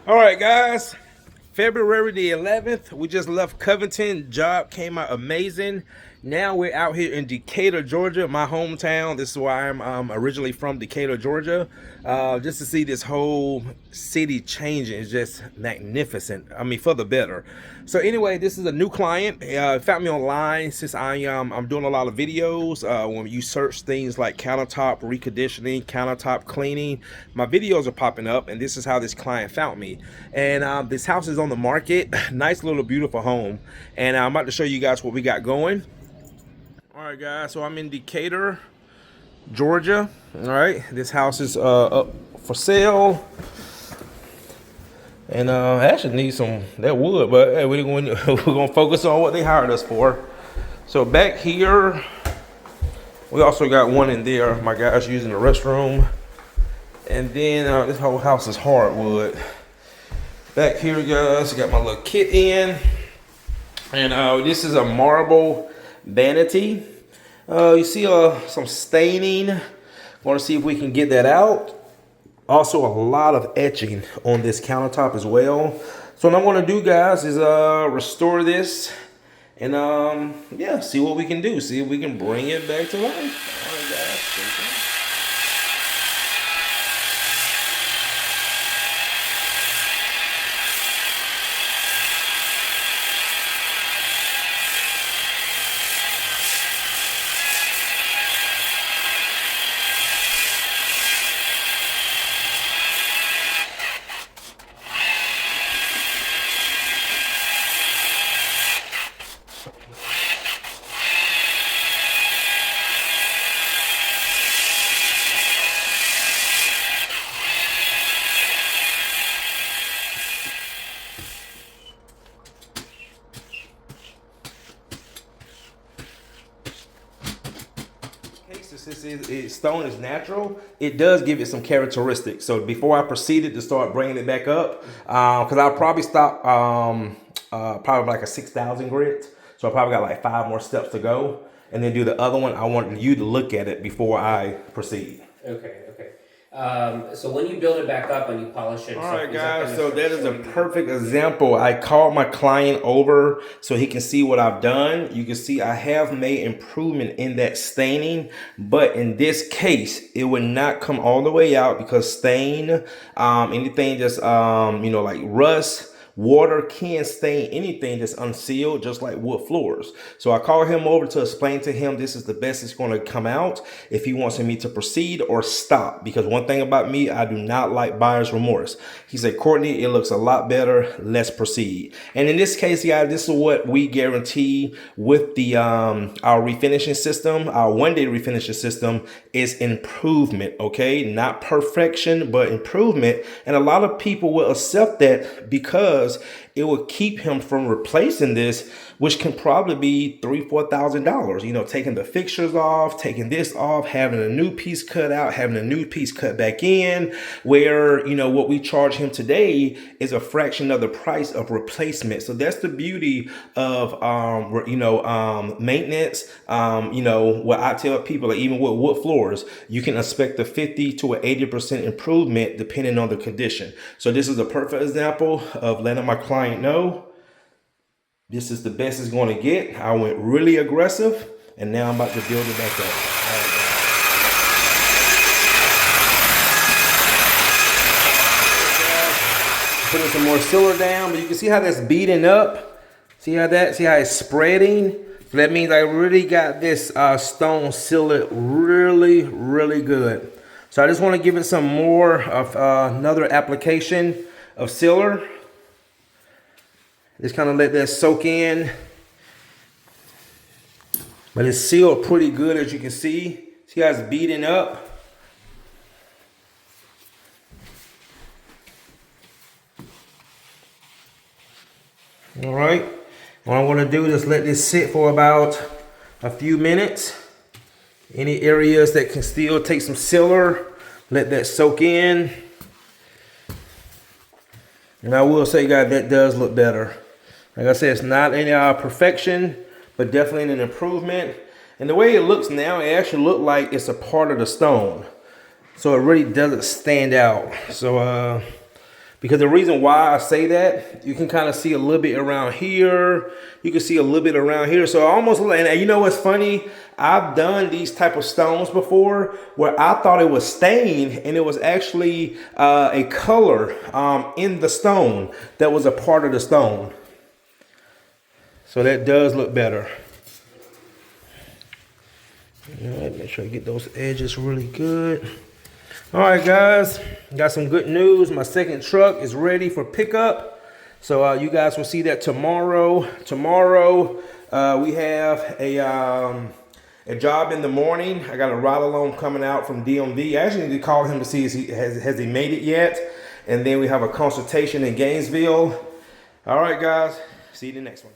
All right, guys. February the 11th, we just left Covington. Job came out amazing. Now we're out here in Decatur, Georgia, my hometown. This is why I'm originally from Decatur, Georgia. Just to see this whole city changing is just magnificent. I mean, for the better. So anyway, this is a new client. Found me online since I'm doing a lot of videos. When you search things like countertop reconditioning, countertop cleaning, my videos are popping up, and this is how this client found me. And this house is on the market. Nice little beautiful home, and I'm about to show you guys what we got going. All right, guys, so I'm in Decatur, Georgia. All right, this house is up for sale, and I actually need some that wood, but hey, we're gonna focus on what they hired us for. So back here, we also got one in there. My guy's using the restroom, and then this whole house is hardwood. Back here, guys, I got my little kit in, and this is a marble vanity. You see some staining. Want to see if we can get that out. Also, a lot of etching on this countertop as well. So what I'm going to do, guys, is restore this and yeah, see what we can do. See if we can bring it back to life. All right, guys. Stay tuned. Since stone is natural, it does give it some characteristics. So before I proceeded to start bringing it back up, because I'll probably stop probably like a 6,000 grit. So I probably got like 5 more steps to go, and then do the other one. I want you to look at it before I proceed. Okay. So when you build it back up and you polish it. All right, guys, so that is a perfect example. I called my client over so he can see what I've done. You can see I have made improvement in that staining, but in this case, it would not come all the way out because stain, anything that's, like rust, water can stain anything that's unsealed, just like wood floors. So I called him over to explain to him this is the best it's going to come out if he wants me to proceed or stop. Because one thing about me, I do not like buyer's remorse. He said, Courtney, it looks a lot better. Let's proceed. And in this case, guys, this is what we guarantee with the our refinishing system. Our one-day refinishing system is improvement, okay? Not perfection, but improvement. And a lot of people will accept that because it will keep him from replacing this, which can probably be $3,000-$4,000. Taking the fixtures off, taking this off, having a new piece cut out, having a new piece cut back in, where, what we charge him today is a fraction of the price of replacement. So that's the beauty of, maintenance. What I tell people, like even with wood floors, you can expect a 50 to an 80% improvement depending on the condition. So this is a perfect example of letting my client know this is the best it's going to get. I went really aggressive, and now I'm about to build it back up. Putting some more sealer down, but you can see how that's beating up. See how it's spreading? So that means I really got this stone sealed really, really good. So I just want to give it some more of another application of sealer. Just kind of let that soak in. But it's sealed pretty good, as you can see. See how it's beating up? All right. What I want to do is let this sit for about a few minutes. Any areas that can still take some sealer, let that soak in. And I will say, guys, that does look better. Like I said, it's not any perfection, but definitely an improvement. And the way it looks now, it actually looks like it's a part of the stone. So it really doesn't stand out. So Because the reason why I say that, you can kind of see a little bit around here. You can see a little bit around here. So I almost, and you know what's funny? I've done these type of stones before where I thought it was stained and it was actually a color in the stone that was a part of the stone. So that does look better. All right, make sure I get those edges really good. All right, guys, got some good news. My second truck is ready for pickup. So you guys will see that tomorrow. Tomorrow we have a job in the morning. I got a ride along coming out from DMV. I actually need to call him to see has he made it yet. And then we have a consultation in Gainesville. All right, guys, see you in the next one.